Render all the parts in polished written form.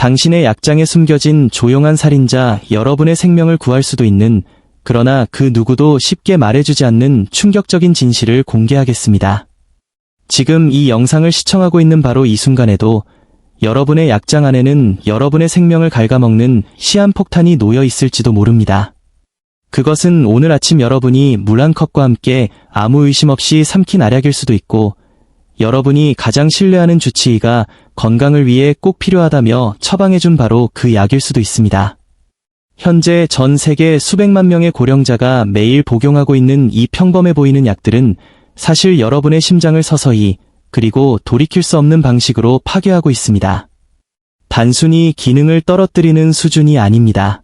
당신의 약장에 숨겨진 조용한 살인자, 여러분의 생명을 구할 수도 있는, 그러나 그 누구도 쉽게 말해주지 않는 충격적인 진실을 공개하겠습니다. 지금 이 영상을 시청하고 있는 바로 이 순간에도 여러분의 약장 안에는 여러분의 생명을 갉아먹는 시한폭탄이 놓여 있을지도 모릅니다. 그것은 오늘 아침 여러분이 물 한 컵과 함께 아무 의심 없이 삼킨 알약일 수도 있고, 여러분이 가장 신뢰하는 주치의가 건강을 위해 꼭 필요하다며 처방해준 바로 그 약일 수도 있습니다. 현재 전 세계 수백만 명의 고령자가 매일 복용하고 있는 이 평범해 보이는 약들은 사실 여러분의 심장을 서서히, 그리고 돌이킬 수 없는 방식으로 파괴하고 있습니다. 단순히 기능을 떨어뜨리는 수준이 아닙니다.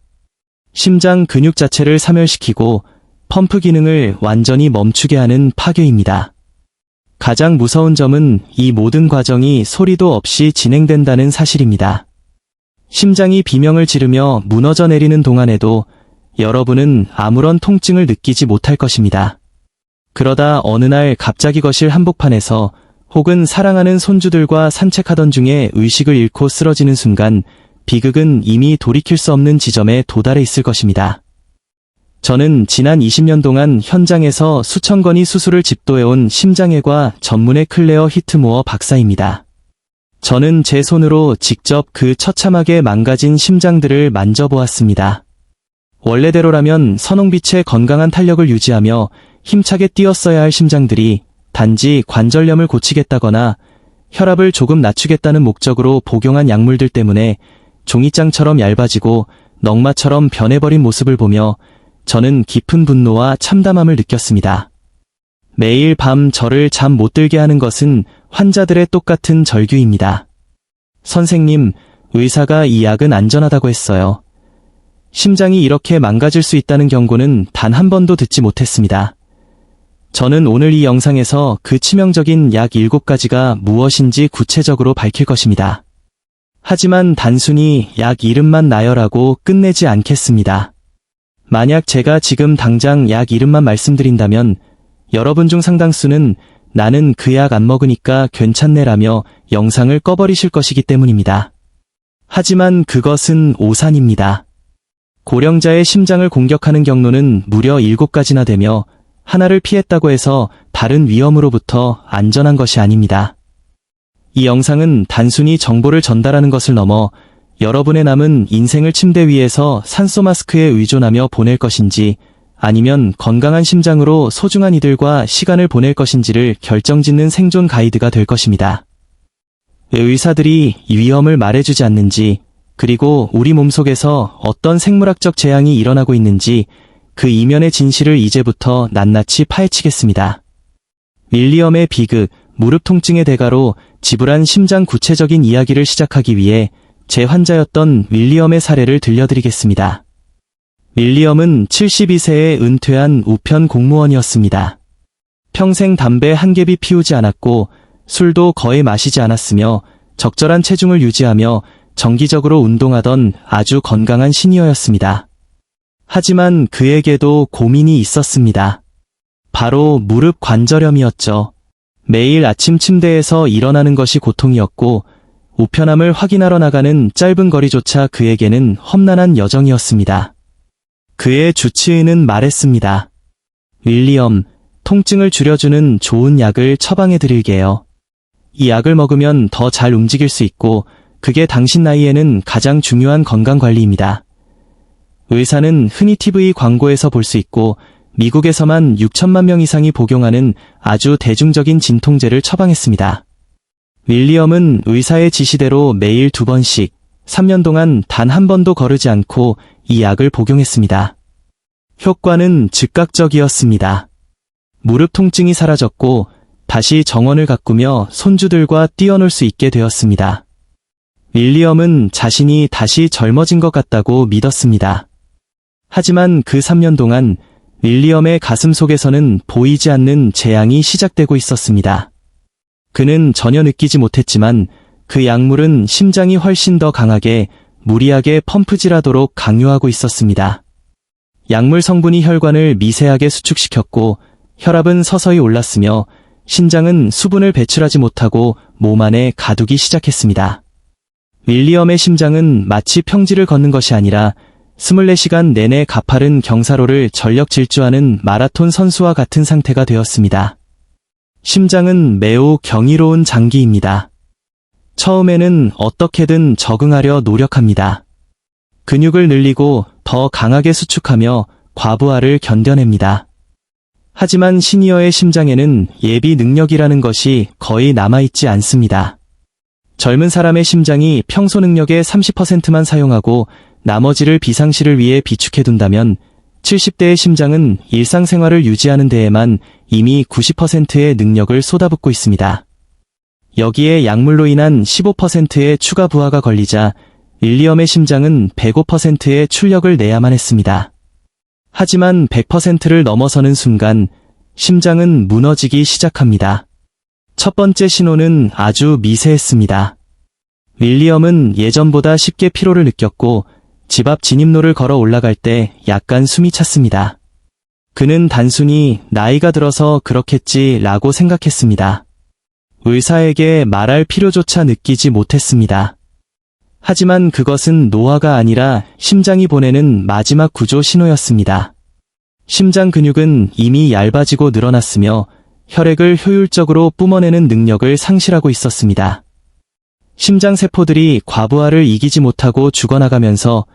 심장 근육 자체를 사멸시키고 펌프 기능을 완전히 멈추게 하는 파괴입니다. 가장 무서운 점은 이 모든 과정이 소리도 없이 진행된다는 사실입니다. 심장이 비명을 지르며 무너져 내리는 동안에도 여러분은 아무런 통증을 느끼지 못할 것입니다. 그러다 어느 날 갑자기 거실 한복판에서 혹은 사랑하는 손주들과 산책하던 중에 의식을 잃고 쓰러지는 순간 비극은 이미 돌이킬 수 없는 지점에 도달해 있을 것입니다. 저는 지난 20년 동안 현장에서 수천 건의 수술을 집도해온 심장외과 전문의 클레어 히트모어 박사입니다. 저는 제 손으로 직접 그 처참하게 망가진 심장들을 만져보았습니다. 원래대로라면 선홍빛의 건강한 탄력을 유지하며 힘차게 뛰었어야 할 심장들이 단지 관절염을 고치겠다거나 혈압을 조금 낮추겠다는 목적으로 복용한 약물들 때문에 종이장처럼 얇아지고 넝마처럼 변해버린 모습을 보며 저는 깊은 분노와 참담함을 느꼈습니다. 매일 밤 저를 잠 못 들게 하는 것은 환자들의 똑같은 절규입니다. 선생님, 의사가 이 약은 안전하다고 했어요. 심장이 이렇게 망가질 수 있다는 경고는 단 한 번도 듣지 못했습니다. 저는 오늘 이 영상에서 그 치명적인 약 7가지가 무엇인지 구체적으로 밝힐 것입니다. 하지만 단순히 약 이름만 나열하고 끝내지 않겠습니다. 만약 제가 지금 당장 약 이름만 말씀드린다면 여러분 중 상당수는 나는 그 약 안 먹으니까 괜찮네라며 영상을 꺼버리실 것이기 때문입니다. 하지만 그것은 오산입니다. 고령자의 심장을 공격하는 경로는 무려 7가지나 되며 하나를 피했다고 해서 다른 위험으로부터 안전한 것이 아닙니다. 이 영상은 단순히 정보를 전달하는 것을 넘어 여러분의 남은 인생을 침대 위에서 산소 마스크에 의존하며 보낼 것인지 아니면 건강한 심장으로 소중한 이들과 시간을 보낼 것인지를 결정짓는 생존 가이드가 될 것입니다. 왜 의사들이 위험을 말해주지 않는지, 그리고 우리 몸속에서 어떤 생물학적 재앙이 일어나고 있는지 그 이면의 진실을 이제부터 낱낱이 파헤치겠습니다. 윌리엄의 비극, 무릎 통증의 대가로 지불한 심장 구체적인 이야기를 시작하기 위해 제 환자였던 윌리엄의 사례를 들려드리겠습니다. 윌리엄은 72세에 은퇴한 우편 공무원이었습니다. 평생 담배 한 갭이 피우지 않았고 술도 거의 마시지 않았으며 적절한 체중을 유지하며 정기적으로 운동하던 아주 건강한 시니어였습니다. 하지만 그에게도 고민이 있었습니다. 바로 무릎 관절염이었죠. 매일 아침 침대에서 일어나는 것이 고통이었고 우편함을 확인하러 나가는 짧은 거리조차 그에게는 험난한 여정이었습니다. 그의 주치의는 말했습니다. 윌리엄, 통증을 줄여주는 좋은 약을 처방해 드릴게요. 이 약을 먹으면 더 잘 움직일 수 있고 그게 당신 나이에는 가장 중요한 건강관리입니다. 의사는 흔히 TV 광고에서 볼 수 있고 미국에서만 6천만 명 이상이 복용하는 아주 대중적인 진통제를 처방했습니다. 윌리엄은 의사의 지시대로 매일 2번씩 3년 동안 단 한 번도 거르지 않고 이 약을 복용했습니다. 효과는 즉각적이었습니다. 무릎 통증이 사라졌고 다시 정원을 가꾸며 손주들과 뛰어놀 수 있게 되었습니다. 윌리엄은 자신이 다시 젊어진 것 같다고 믿었습니다. 하지만 그 3년 동안 윌리엄의 가슴 속에서는 보이지 않는 재앙이 시작되고 있었습니다. 그는 전혀 느끼지 못했지만 그 약물은 심장이 훨씬 더 강하게 무리하게 펌프질하도록 강요하고 있었습니다. 약물 성분이 혈관을 미세하게 수축시켰고 혈압은 서서히 올랐으며 신장은 수분을 배출하지 못하고 몸 안에 가두기 시작했습니다. 윌리엄의 심장은 마치 평지를 걷는 것이 아니라 24시간 내내 가파른 경사로를 전력 질주하는 마라톤 선수와 같은 상태가 되었습니다. 심장은 매우 경이로운 장기입니다. 처음에는 어떻게든 적응하려 노력합니다. 근육을 늘리고 더 강하게 수축하며 과부하를 견뎌냅니다. 하지만 시니어의 심장에는 예비 능력이라는 것이 거의 남아있지 않습니다. 젊은 사람의 심장이 평소 능력의 30%만 사용하고 나머지를 비상시를 위해 비축해둔다면 70대의 심장은 일상생활을 유지하는 데에만 이미 90%의 능력을 쏟아붓고 있습니다. 여기에 약물로 인한 15%의 추가 부하가 걸리자 윌리엄의 심장은 105%의 출력을 내야만 했습니다. 하지만 100%를 넘어서는 순간 심장은 무너지기 시작합니다. 첫 번째 신호는 아주 미세했습니다. 윌리엄은 예전보다 쉽게 피로를 느꼈고 집 앞 진입로를 걸어 올라갈 때 약간 숨이 찼습니다. 그는 단순히 나이가 들어서 그렇겠지라고 생각했습니다. 의사에게 말할 필요조차 느끼지 못했습니다. 하지만 그것은 노화가 아니라 심장이 보내는 마지막 구조 신호였습니다. 심장 근육은 이미 얇아지고 늘어났으며 혈액을 효율적으로 뿜어내는 능력을 상실하고 있었습니다. 심장 세포들이 과부하를 이기지 못하고 죽어나가면서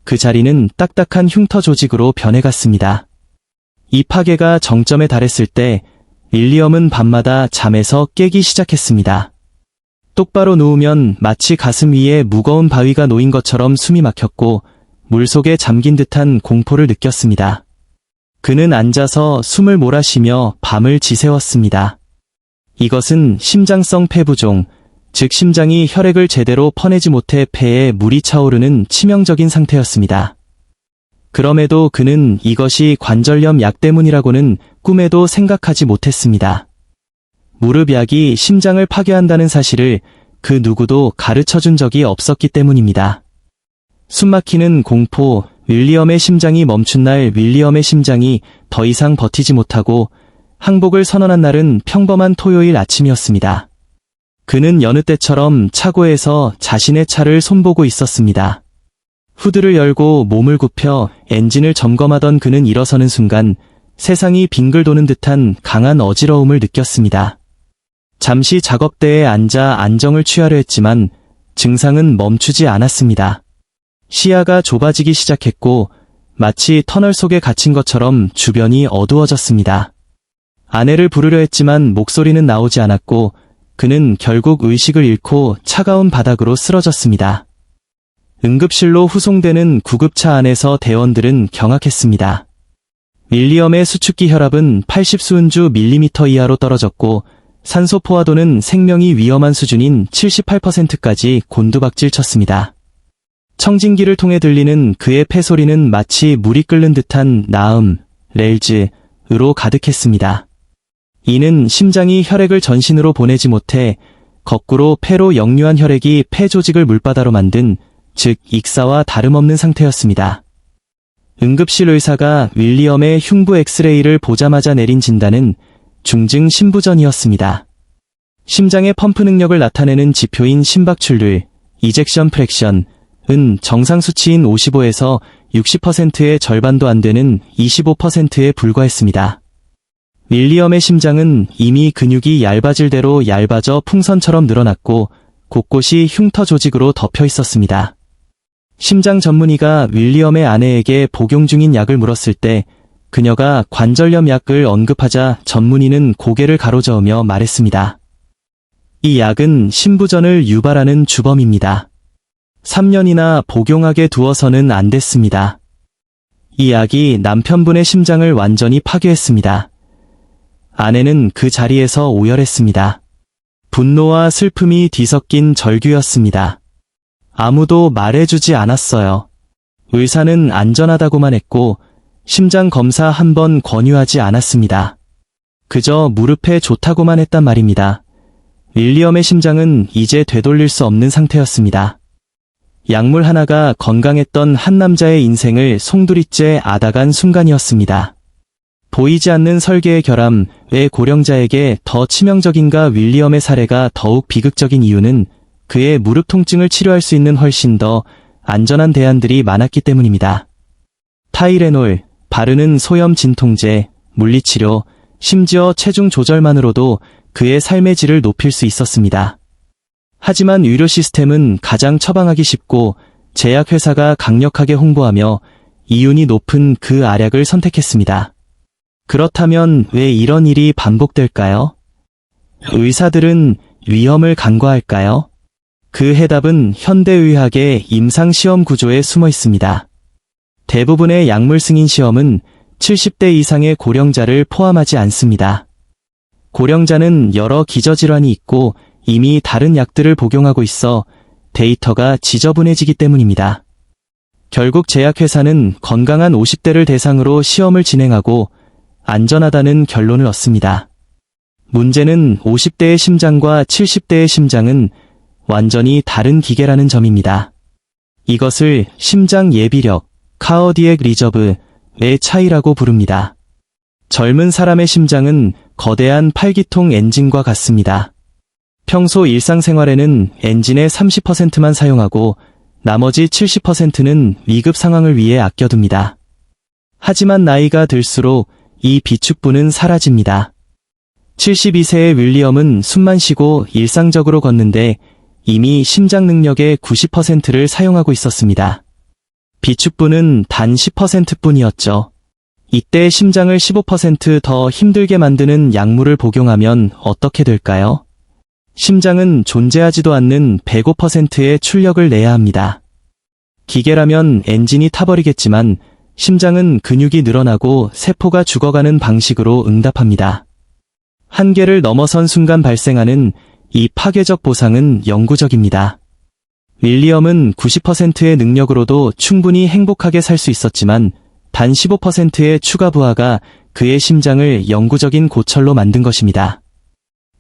그 자리는 딱딱한 흉터 조직으로 변해갔습니다. 이 파괴가 정점에 달했을 때 윌리엄은 밤마다 잠에서 깨기 시작했습니다. 똑바로 누우면 마치 가슴 위에 무거운 바위가 놓인 것처럼 숨이 막혔고 물속에 잠긴 듯한 공포를 느꼈습니다. 그는 앉아서 숨을 몰아쉬며 밤을 지새웠습니다. 이것은 심장성 폐부종, 즉 심장이 혈액을 제대로 퍼내지 못해 폐에 물이 차오르는 치명적인 상태였습니다. 그럼에도 그는 이것이 관절염 약 때문이라고는 꿈에도 생각하지 못했습니다. 무릎약이 심장을 파괴한다는 사실을 그 누구도 가르쳐준 적이 없었기 때문입니다. 숨막히는 공포, 윌리엄의 심장이 멈춘 날 윌리엄의 심장이 더 이상 버티지 못하고 항복을 선언한 날은 평범한 토요일 아침이었습니다. 그는 여느 때처럼 차고에서 자신의 차를 손보고 있었습니다. 후드를 열고 몸을 굽혀 엔진을 점검하던 그는 일어서는 순간 세상이 빙글 도는 듯한 강한 어지러움을 느꼈습니다. 잠시 작업대에 앉아 안정을 취하려 했지만 증상은 멈추지 않았습니다. 시야가 좁아지기 시작했고 마치 터널 속에 갇힌 것처럼 주변이 어두워졌습니다. 아내를 부르려 했지만 목소리는 나오지 않았고 그는 결국 의식을 잃고 차가운 바닥으로 쓰러졌습니다. 응급실로 후송되는 구급차 안에서 대원들은 경악했습니다. 윌리엄의 수축기 혈압은 80수은주 밀리미터 이하로 떨어졌고 산소 포화도는 생명이 위험한 수준인 78%까지 곤두박질 쳤습니다. 청진기를 통해 들리는 그의 폐소리는 마치 물이 끓는 듯한 나음, 렐즈으로 가득했습니다. 이는 심장이 혈액을 전신으로 보내지 못해 거꾸로 폐로 역류한 혈액이 폐 조직을 물바다로 만든, 즉 익사와 다름없는 상태였습니다. 응급실 의사가 윌리엄의 흉부 엑스레이를 보자마자 내린 진단은 중증 심부전이었습니다. 심장의 펌프 능력을 나타내는 지표인 심박출률, 이젝션 프랙션, 은 정상 수치인 55에서 60%의 절반도 안 되는 25%에 불과했습니다. 윌리엄의 심장은 이미 근육이 얇아질 대로 얇아져 풍선처럼 늘어났고 곳곳이 흉터 조직으로 덮여 있었습니다. 심장 전문의가 윌리엄의 아내에게 복용 중인 약을 물었을 때 그녀가 관절염 약을 언급하자 전문의는 고개를 가로저으며 말했습니다. 이 약은 심부전을 유발하는 주범입니다. 3년이나 복용하게 두어서는 안 됐습니다. 이 약이 남편분의 심장을 완전히 파괴했습니다. 아내는 그 자리에서 오열했습니다. 분노와 슬픔이 뒤섞인 절규였습니다. 아무도 말해주지 않았어요. 의사는 안전하다고만 했고 심장 검사 한 번 권유하지 않았습니다. 그저 무릎에 좋다고만 했단 말입니다. 윌리엄의 심장은 이제 되돌릴 수 없는 상태였습니다. 약물 하나가 건강했던 한 남자의 인생을 송두리째 앗아간 순간이었습니다. 보이지 않는 설계의 결함, 왜 고령자에게 더 치명적인가? 윌리엄의 사례가 더욱 비극적인 이유는 그의 무릎 통증을 치료할 수 있는 훨씬 더 안전한 대안들이 많았기 때문입니다. 타이레놀, 바르는 소염 진통제, 물리치료, 심지어 체중 조절만으로도 그의 삶의 질을 높일 수 있었습니다. 하지만 의료 시스템은 가장 처방하기 쉽고 제약회사가 강력하게 홍보하며 이윤이 높은 그 알약을 선택했습니다. 그렇다면 왜 이런 일이 반복될까요? 의사들은 위험을 간과할까요? 그 해답은 현대의학의 임상시험 구조에 숨어 있습니다. 대부분의 약물 승인 시험은 70대 이상의 고령자를 포함하지 않습니다. 고령자는 여러 기저질환이 있고 이미 다른 약들을 복용하고 있어 데이터가 지저분해지기 때문입니다. 결국 제약회사는 건강한 50대를 대상으로 시험을 진행하고 안전하다는 결론을 얻습니다. 문제는 50대의 심장과 70대의 심장은 완전히 다른 기계라는 점입니다. 이것을 심장 예비력, 카어디액 리저브의 차이라고 부릅니다. 젊은 사람의 심장은 거대한 8기통 엔진과 같습니다. 평소 일상생활에는 엔진의 30%만 사용하고 나머지 70%는 위급 상황을 위해 아껴둡니다. 하지만 나이가 들수록 이 비축부는 사라집니다. 72세의 윌리엄은 숨만 쉬고 일상적으로 걷는데 이미 심장 능력의 90%를 사용하고 있었습니다. 비축부는 단 10%뿐이었죠. 이때 심장을 15% 더 힘들게 만드는 약물을 복용하면 어떻게 될까요? 심장은 존재하지도 않는 105%의 출력을 내야 합니다. 기계라면 엔진이 타버리겠지만 심장은 근육이 늘어나고 세포가 죽어가는 방식으로 응답합니다. 한계를 넘어선 순간 발생하는 이 파괴적 보상은 영구적입니다. 윌리엄은 90%의 능력으로도 충분히 행복하게 살 수 있었지만 단 15%의 추가 부하가 그의 심장을 영구적인 고철로 만든 것입니다.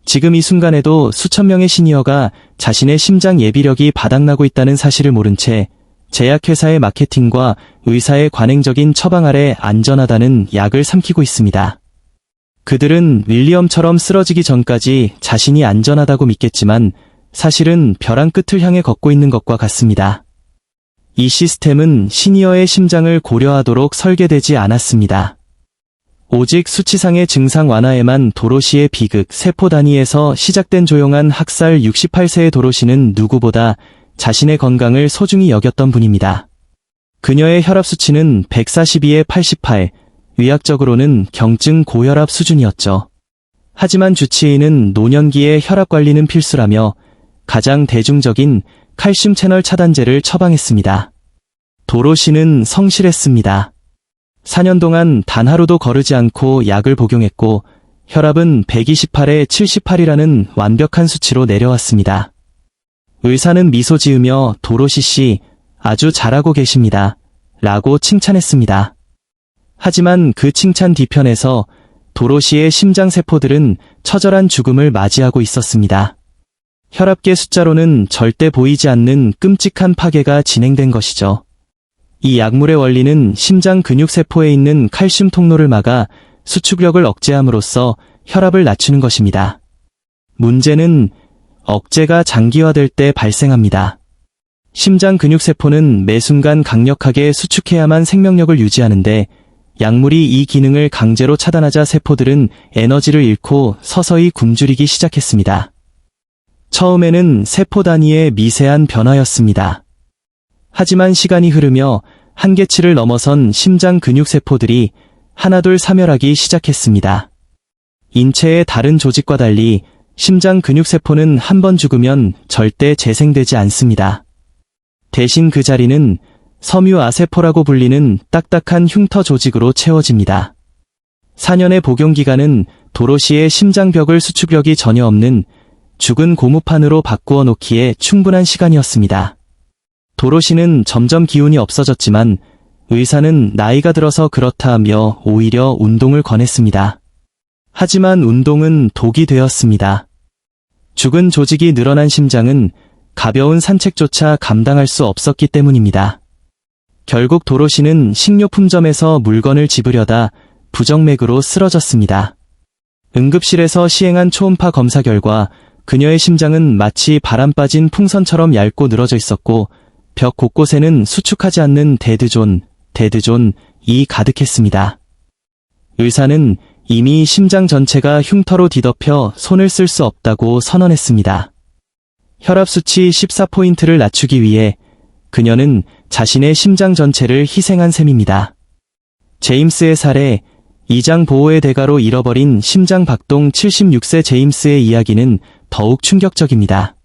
지금 이 순간에도 수천 명의 시니어가 자신의 심장 예비력이 바닥나고 있다는 사실을 모른 채 제약회사의 마케팅과 의사의 관행적인 처방 아래 안전하다는 약을 삼키고 있습니다. 그들은 윌리엄처럼 쓰러지기 전까지 자신이 안전하다고 믿겠지만 사실은 벼랑 끝을 향해 걷고 있는 것과 같습니다. 이 시스템은 시니어의 심장을 고려하도록 설계되지 않았습니다. 오직 수치상의 증상 완화에만 도로시의 비극 세포 단위에서 시작된 조용한 학살 68세의 도로시는 누구보다 자신의 건강을 소중히 여겼던 분입니다. 그녀의 혈압 수치는 142에 88, 의학적으로는 경증 고혈압 수준이었죠. 하지만 주치의는 노년기에 혈압 관리는 필수라며 가장 대중적인 칼슘 채널 차단제를 처방했습니다. 도로시는 성실했습니다. 4년 동안 단 하루도 거르지 않고 약을 복용했고 혈압은 128에 78이라는 완벽한 수치로 내려왔습니다. 의사는 미소 지으며 도로시 씨, 아주 잘하고 계십니다. 라고 칭찬했습니다. 하지만 그 칭찬 뒤편에서 도로시의 심장세포들은 처절한 죽음을 맞이하고 있었습니다. 혈압계 숫자로는 절대 보이지 않는 끔찍한 파괴가 진행된 것이죠. 이 약물의 원리는 심장 근육세포에 있는 칼슘 통로를 막아 수축력을 억제함으로써 혈압을 낮추는 것입니다. 문제는 억제가 장기화될 때 발생합니다. 심장 근육세포는 매 순간 강력하게 수축해야만 생명력을 유지하는데 약물이 이 기능을 강제로 차단하자 세포들은 에너지를 잃고 서서히 굶주리기 시작했습니다. 처음에는 세포 단위의 미세한 변화였습니다. 하지만 시간이 흐르며 한계치를 넘어선 심장 근육세포들이 하나둘 사멸하기 시작했습니다. 인체의 다른 조직과 달리 심장 근육세포는 한 번 죽으면 절대 재생되지 않습니다. 대신 그 자리는 섬유아세포라고 불리는 딱딱한 흉터 조직으로 채워집니다. 4년의 복용기간은 도로시의 심장벽을 수축력이 전혀 없는 죽은 고무판으로 바꾸어 놓기에 충분한 시간이었습니다. 도로시는 점점 기운이 없어졌지만 의사는 나이가 들어서 그렇다며 오히려 운동을 권했습니다. 하지만 운동은 독이 되었습니다. 죽은 조직이 늘어난 심장은 가벼운 산책조차 감당할 수 없었기 때문입니다. 결국 도로시는 식료품점에서 물건을 집으려다 부정맥으로 쓰러졌습니다. 응급실에서 시행한 초음파 검사 결과 그녀의 심장은 마치 바람 빠진 풍선처럼 얇고 늘어져 있었고 벽 곳곳에는 수축하지 않는 데드존이 가득했습니다. 의사는 이미 심장 전체가 흉터로 뒤덮여 손을 쓸 수 없다고 선언했습니다. 혈압 수치 14포인트를 낮추기 위해 그녀는 자신의 심장 전체를 희생한 셈입니다. 제임스의 살해, 이장 보호의 대가로 잃어버린 심장 박동 76세 제임스의 이야기는 더욱 충격적입니다.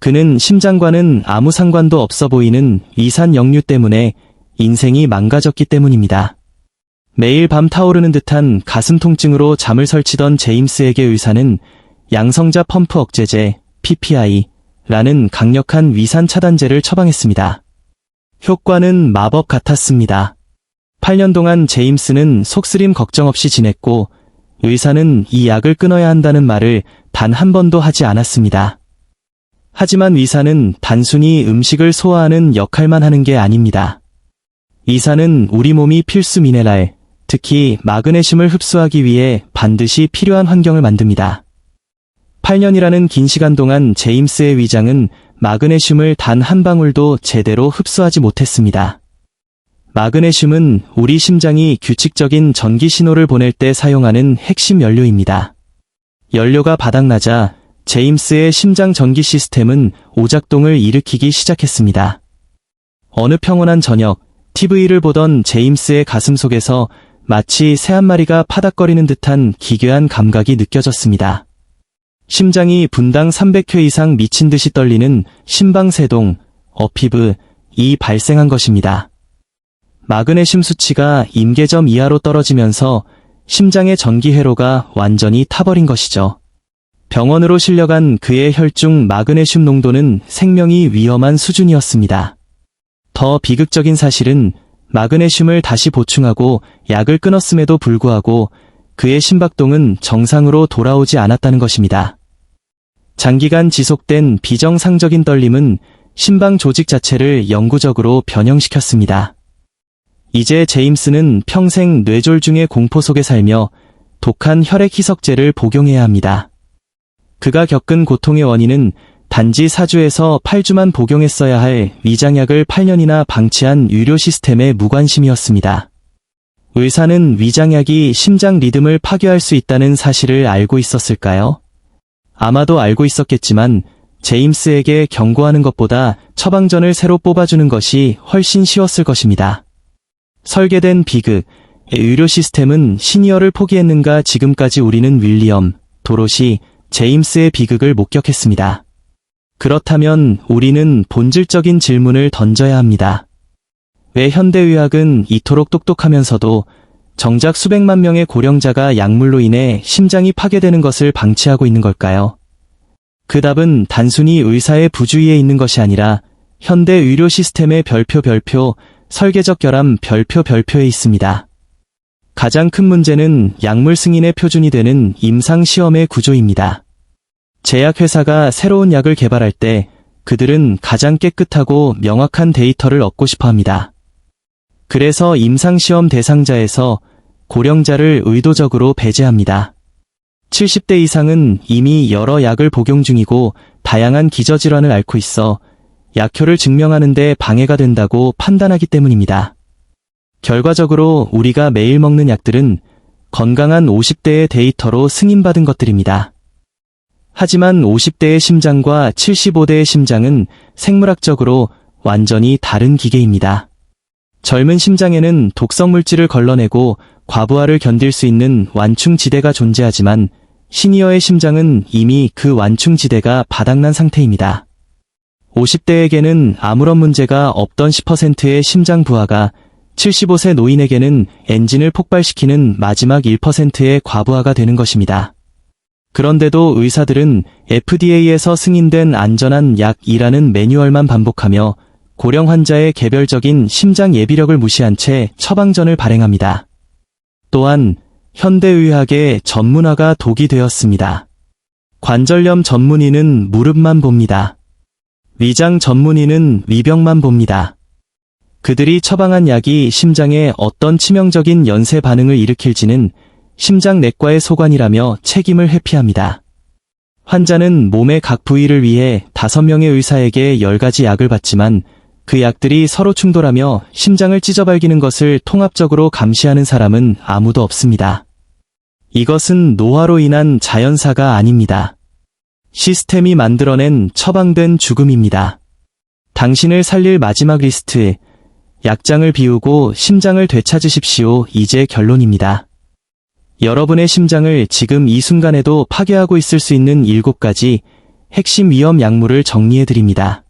그는 심장과는 아무 상관도 없어 보이는 위산 역류 때문에 인생이 망가졌기 때문입니다. 매일 밤 타오르는 듯한 가슴 통증으로 잠을 설치던 제임스에게 의사는 양성자 펌프 억제제, PPI라는 강력한 위산 차단제를 처방했습니다. 효과는 마법 같았습니다. 8년 동안 제임스는 속쓰림 걱정 없이 지냈고 의사는 이 약을 끊어야 한다는 말을 단 한 번도 하지 않았습니다. 하지만 의사는 단순히 음식을 소화하는 역할만 하는 게 아닙니다. 의사는 우리 몸이 필수 미네랄, 특히 마그네슘을 흡수하기 위해 반드시 필요한 환경을 만듭니다. 8년이라는 긴 시간 동안 제임스의 위장은 마그네슘을 단 한 방울도 제대로 흡수하지 못했습니다. 마그네슘은 우리 심장이 규칙적인 전기 신호를 보낼 때 사용하는 핵심 연료입니다. 연료가 바닥나자 제임스의 심장 전기 시스템은 오작동을 일으키기 시작했습니다. 어느 평온한 저녁, TV를 보던 제임스의 가슴 속에서 마치 새 한 마리가 파닥거리는 듯한 기괴한 감각이 느껴졌습니다. 심장이 분당 300회 이상 미친 듯이 떨리는 심방세동, 어피브이 발생한 것입니다. 마그네슘 수치가 임계점 이하로 떨어지면서 심장의 전기 회로가 완전히 타버린 것이죠. 병원으로 실려간 그의 혈중 마그네슘 농도는 생명이 위험한 수준이었습니다. 더 비극적인 사실은 마그네슘을 다시 보충하고 약을 끊었음에도 불구하고 그의 심박동은 정상으로 돌아오지 않았다는 것입니다. 장기간 지속된 비정상적인 떨림은 심방 조직 자체를 영구적으로 변형시켰습니다. 이제 제임스는 평생 뇌졸중의 공포 속에 살며 독한 혈액 희석제를 복용해야 합니다. 그가 겪은 고통의 원인은 단지 4주에서 8주만 복용했어야 할 위장약을 8년이나 방치한 의료 시스템의 무관심이었습니다. 의사는 위장약이 심장 리듬을 파괴할 수 있다는 사실을 알고 있었을까요? 아마도 알고 있었겠지만 제임스에게 경고하는 것보다 처방전을 새로 뽑아주는 것이 훨씬 쉬웠을 것입니다. 설계된 비극, 의료 시스템은 시니어를 포기했는가. 지금까지 우리는 윌리엄, 도로시, 제임스의 비극을 목격했습니다. 그렇다면 우리는 본질적인 질문을 던져야 합니다. 왜 현대의학은 이토록 똑똑하면서도 정작 수백만 명의 고령자가 약물로 인해 심장이 파괴되는 것을 방치하고 있는 걸까요? 그 답은 단순히 의사의 부주의에 있는 것이 아니라 현대 의료 시스템의 별표, 설계적 결함 별표에 있습니다. 가장 큰 문제는 약물 승인의 표준이 되는 임상시험의 구조입니다. 제약회사가 새로운 약을 개발할 때 그들은 가장 깨끗하고 명확한 데이터를 얻고 싶어 합니다. 그래서 임상시험 대상자에서 고령자를 의도적으로 배제합니다. 70대 이상은 이미 여러 약을 복용 중이고 다양한 기저질환을 앓고 있어 약효를 증명하는 데 방해가 된다고 판단하기 때문입니다. 결과적으로 우리가 매일 먹는 약들은 건강한 50대의 데이터로 승인받은 것들입니다. 하지만 50대의 심장과 75대의 심장은 생물학적으로 완전히 다른 기계입니다. 젊은 심장에는 독성 물질을 걸러내고 과부하를 견딜 수 있는 완충지대가 존재하지만 시니어의 심장은 이미 그 완충지대가 바닥난 상태입니다. 50대에게는 아무런 문제가 없던 10%의 심장 부하가 75세 노인에게는 엔진을 폭발시키는 마지막 1%의 과부하가 되는 것입니다. 그런데도 의사들은 FDA에서 승인된 안전한 약이라는 매뉴얼만 반복하며 고령 환자의 개별적인 심장 예비력을 무시한 채 처방전을 발행합니다. 또한 현대의학의 전문화가 독이 되었습니다. 관절염 전문의는 무릎만 봅니다. 위장 전문의는 위벽만 봅니다. 그들이 처방한 약이 심장에 어떤 치명적인 연쇄 반응을 일으킬지는 심장내과의 소관이라며 책임을 회피합니다. 환자는 몸의 각 부위를 위해 5명의 의사에게 10가지 약을 받지만 그 약들이 서로 충돌하며 심장을 찢어발기는 것을 통합적으로 감시하는 사람은 아무도 없습니다. 이것은 노화로 인한 자연사가 아닙니다. 시스템이 만들어낸 처방된 죽음입니다. 당신을 살릴 마지막 리스트, 약장을 비우고 심장을 되찾으십시오. 이제 결론입니다. 여러분의 심장을 지금 이 순간에도 파괴하고 있을 수 있는 7가지 핵심 위험 약물을 정리해드립니다.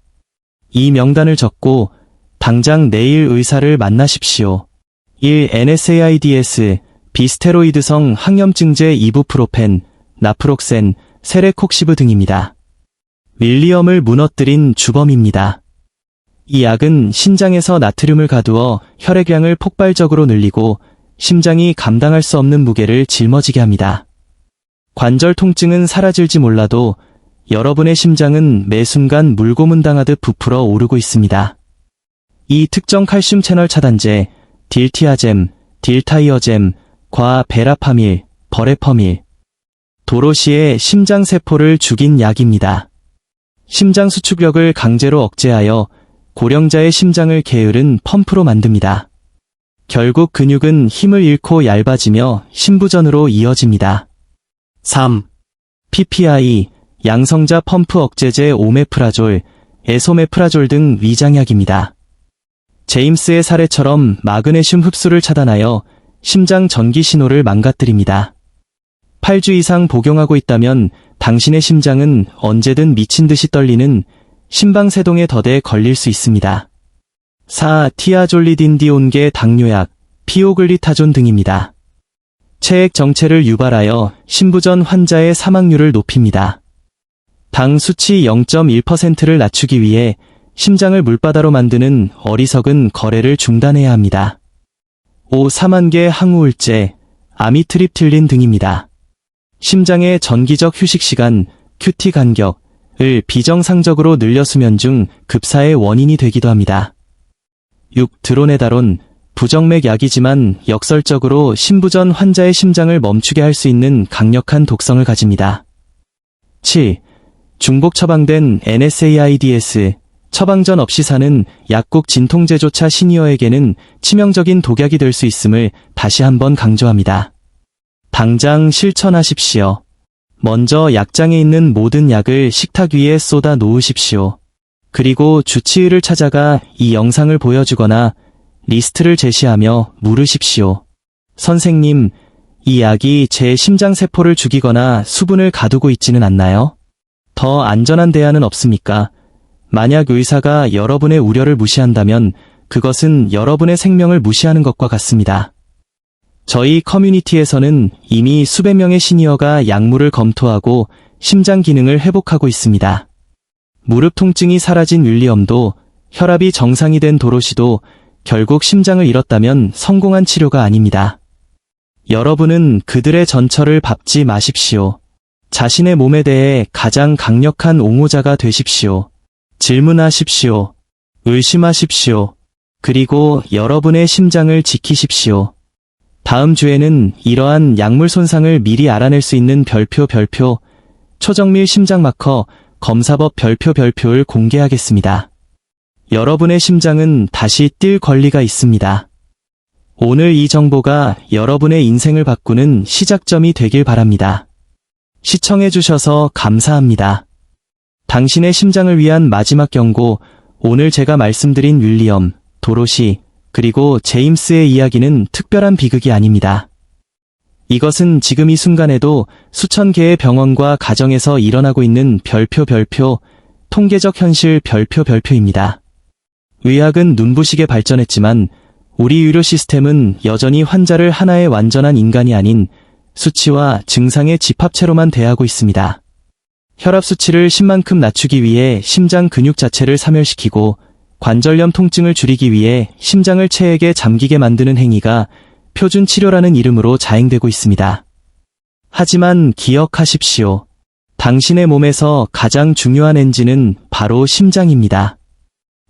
이 명단을 적고 당장 내일 의사를 만나십시오. 1. NSAIDs, 비스테로이드성 항염증제 이부프로펜, 나프록센, 세레콕시브 등입니다. 윌리엄을 무너뜨린 주범입니다. 이 약은 신장에서 나트륨을 가두어 혈액량을 폭발적으로 늘리고 심장이 감당할 수 없는 무게를 짊어지게 합니다. 관절 통증은 사라질지 몰라도 여러분의 심장은 매 순간 물고문당하듯 부풀어 오르고 있습니다. 이 특정 칼슘 채널 차단제, 딜티아젬, 딜타이어젬, 과 베라파밀, 버레퍼밀, 도로시의 심장세포를 죽인 약입니다. 심장 수축력을 강제로 억제하여 고령자의 심장을 게으른 펌프로 만듭니다. 결국 근육은 힘을 잃고 얇아지며 심부전으로 이어집니다. 3. PPI, 양성자 펌프 억제제 오메프라졸, 에소메프라졸 등 위장약입니다. 제임스의 사례처럼 마그네슘 흡수를 차단하여 심장 전기 신호를 망가뜨립니다. 8주 이상 복용하고 있다면 당신의 심장은 언제든 미친 듯이 떨리는 심방세동의 덫에 걸릴 수 있습니다. 4. 티아졸리딘디온계 당뇨약, 피오글리타존 등입니다. 체액 정체를 유발하여 심부전 환자의 사망률을 높입니다. 당 수치 0.1%를 낮추기 위해 심장을 물바다로 만드는 어리석은 거래를 중단해야 합니다. 5. 사만계 항우울제, 아미트립틸린 등입니다. 심장의 전기적 휴식시간, QT 간격을 비정상적으로 늘려 수면 중 급사의 원인이 되기도 합니다. 6. 드로네다론, 부정맥 약이지만 역설적으로 심부전 환자의 심장을 멈추게 할 수 있는 강력한 독성을 가집니다. 7. 중복 처방된 NSAIDs, 처방전 없이 사는 약국 진통제조차 시니어에게는 치명적인 독약이 될 수 있음을 다시 한번 강조합니다. 당장 실천하십시오. 먼저 약장에 있는 모든 약을 식탁 위에 쏟아 놓으십시오. 그리고 주치의를 찾아가 이 영상을 보여주거나 리스트를 제시하며 물으십시오. 선생님, 이 약이 제 심장세포를 죽이거나 수분을 가두고 있지는 않나요? 더 안전한 대안은 없습니까? 만약 의사가 여러분의 우려를 무시한다면 그것은 여러분의 생명을 무시하는 것과 같습니다. 저희 커뮤니티에서는 이미 수백 명의 시니어가 약물을 검토하고 심장 기능을 회복하고 있습니다. 무릎 통증이 사라진 윌리엄도, 혈압이 정상이 된 도로시도 결국 심장을 잃었다면 성공한 치료가 아닙니다. 여러분은 그들의 전철을 밟지 마십시오. 자신의 몸에 대해 가장 강력한 옹호자가 되십시오. 질문하십시오. 의심하십시오. 그리고 여러분의 심장을 지키십시오. 다음 주에는 이러한 약물 손상을 미리 알아낼 수 있는 별표 초정밀 심장마커 검사법 별표를 공개하겠습니다. 여러분의 심장은 다시 뛸 권리가 있습니다. 오늘 이 정보가 여러분의 인생을 바꾸는 시작점이 되길 바랍니다. 시청해주셔서 감사합니다. 당신의 심장을 위한 마지막 경고, 오늘 제가 말씀드린 윌리엄, 도로시, 그리고 제임스의 이야기는 특별한 비극이 아닙니다. 이것은 지금 이 순간에도 수천 개의 병원과 가정에서 일어나고 있는 별표 통계적 현실 별표입니다. 의학은 눈부시게 발전했지만 우리 의료 시스템은 여전히 환자를 하나의 완전한 인간이 아닌 수치와 증상의 집합체로만 대하고 있습니다. 혈압 수치를 10만큼 낮추기 위해 심장 근육 자체를 사멸시키고 관절염 통증을 줄이기 위해 심장을 체액에 잠기게 만드는 행위가 표준 치료라는 이름으로 자행되고 있습니다. 하지만 기억하십시오. 당신의 몸에서 가장 중요한 엔진은 바로 심장입니다.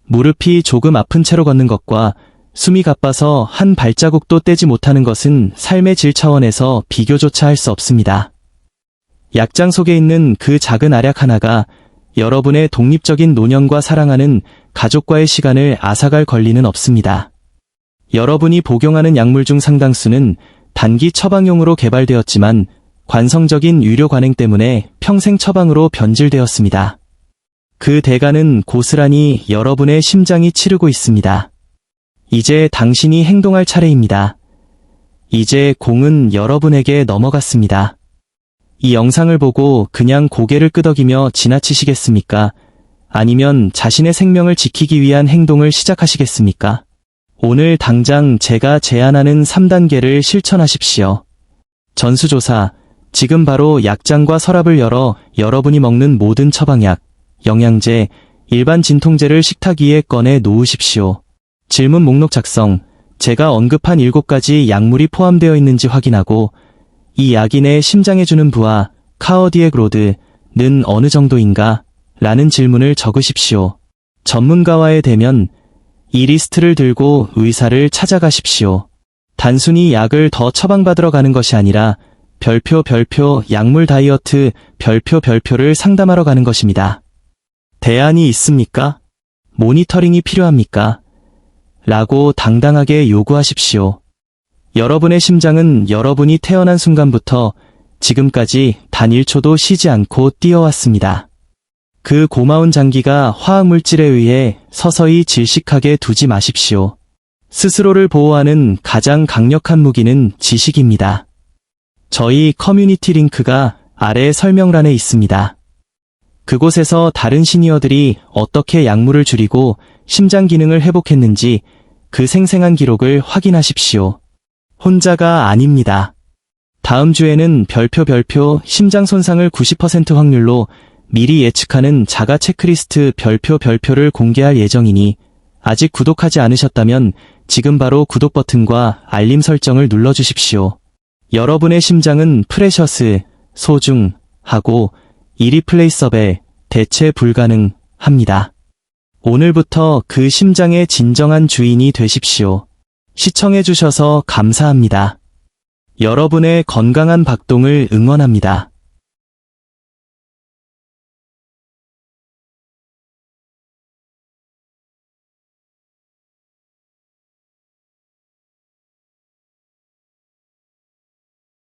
무릎이 조금 아픈 채로 걷는 것과 숨이 가빠서 한 발자국도 떼지 못하는 것은 삶의 질 차원에서 비교조차 할 수 없습니다. 약장 속에 있는 그 작은 알약 하나가 여러분의 독립적인 노년과 사랑하는 가족과의 시간을 앗아갈 권리는 없습니다. 여러분이 복용하는 약물 중 상당수는 단기 처방용으로 개발되었지만 관성적인 유료 관행 때문에 평생 처방으로 변질되었습니다. 그 대가는 고스란히 여러분의 심장이 치르고 있습니다. 이제 당신이 행동할 차례입니다. 이제 공은 여러분에게 넘어갔습니다. 이 영상을 보고 그냥 고개를 끄덕이며 지나치시겠습니까? 아니면 자신의 생명을 지키기 위한 행동을 시작하시겠습니까? 오늘 당장 제가 제안하는 3단계를 실천하십시오. 전수조사, 지금 바로 약장과 서랍을 열어 여러분이 먹는 모든 처방약, 영양제, 일반 진통제를 식탁 위에 꺼내 놓으십시오. 질문 목록 작성, 제가 언급한 7가지 약물이 포함되어 있는지 확인하고 이 약이 내 심장에 주는 부하, 카어디액 로드는 어느 정도인가? 라는 질문을 적으십시오. 전문가와의 대면, 이 리스트를 들고 의사를 찾아가십시오. 단순히 약을 더 처방받으러 가는 것이 아니라 별표 약물 다이어트 별표를 상담하러 가는 것입니다. 대안이 있습니까? 모니터링이 필요합니까? 라고 당당하게 요구하십시오. 여러분의 심장은 여러분이 태어난 순간부터 지금까지 단 1초도 쉬지 않고 뛰어왔습니다. 그 고마운 장기가 화학물질에 의해 서서히 질식하게 두지 마십시오. 스스로를 보호하는 가장 강력한 무기는 지식입니다. 저희 커뮤니티 링크가 아래 설명란에 있습니다. 그곳에서 다른 시니어들이 어떻게 약물을 줄이고 심장 기능을 회복했는지 그 생생한 기록을 확인하십시오. 혼자가 아닙니다. 다음 주에는 별표 심장 손상을 90% 확률로 미리 예측하는 자가 체크리스트 별표를 공개할 예정이니 아직 구독하지 않으셨다면 지금 바로 구독 버튼과 알림 설정을 눌러주십시오. 여러분의 심장은 프레셔스, 소중하고 이리플레이서벨, 대체 불가능합니다. 오늘부터 그 심장의 진정한 주인이 되십시오. 시청해주셔서 감사합니다. 여러분의 건강한 박동을 응원합니다.